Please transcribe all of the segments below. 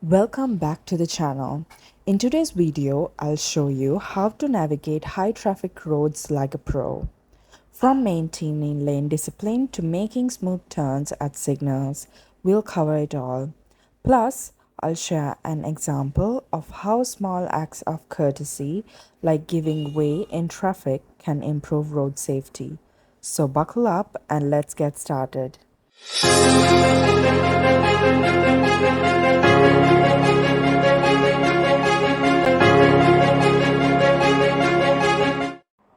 Welcome back to the channel. In today's video, I'll show you how to navigate high traffic roads like a pro. From maintaining lane discipline to making smooth turns at signals, we'll cover it all. Plus, I'll share an example of how small acts of courtesy, like giving way in traffic, can improve road safety. So buckle up and let's get started.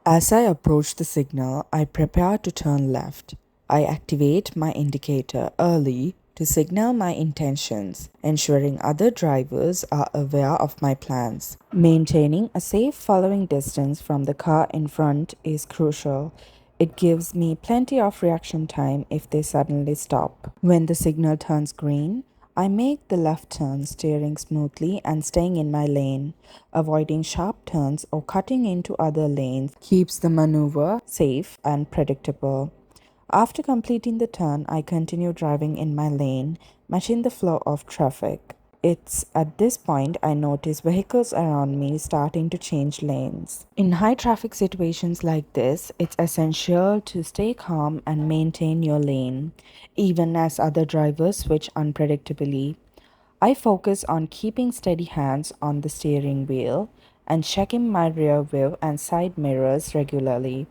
As I approach the signal, I prepare to turn left. I activate my indicator early to signal my intentions, ensuring other drivers are aware of my plans. Maintaining a safe following distance from the car in front is crucial. It gives me plenty of reaction time if they suddenly stop. When the signal turns green, I make the left turn, steering smoothly and staying in my lane. Avoiding sharp turns or cutting into other lanes keeps the maneuver safe and predictable. After completing the turn, I continue driving in my lane, matching the flow of traffic. It's at this point I notice vehicles around me starting to change lanes. In high traffic situations like this, it's essential to stay calm and maintain your lane, even as other drivers switch unpredictably. I focus on keeping steady hands on the steering wheel and checking my rear view and side mirrors regularly.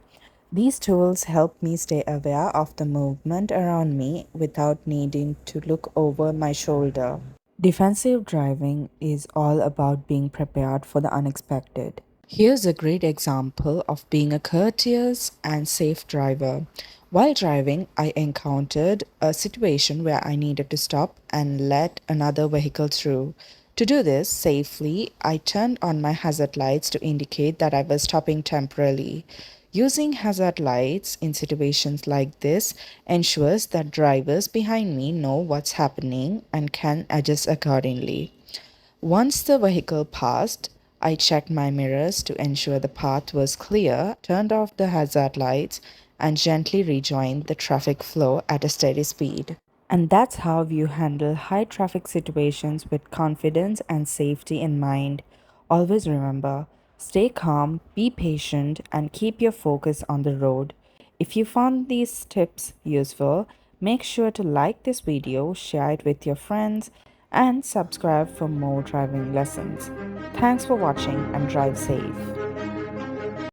These tools help me stay aware of the movement around me without needing to look over my shoulder. Defensive driving is all about being prepared for the unexpected. Here's a great example of being a courteous and safe driver. While driving, I encountered a situation where I needed to stop and let another vehicle through. To do this safely, I turned on my hazard lights to indicate that I was stopping temporarily. Using hazard lights in situations like this ensures that drivers behind me know what's happening and can adjust accordingly. Once the vehicle passed, I checked my mirrors to ensure the path was clear, turned off the hazard lights, and gently rejoined the traffic flow at a steady speed. And that's how you handle high traffic situations with confidence and safety in mind. Always remember, stay calm, be patient, and keep your focus on the road. If you found these tips useful, make sure to like this video, share it with your friends, and subscribe for more driving lessons. Thanks for watching and drive safe.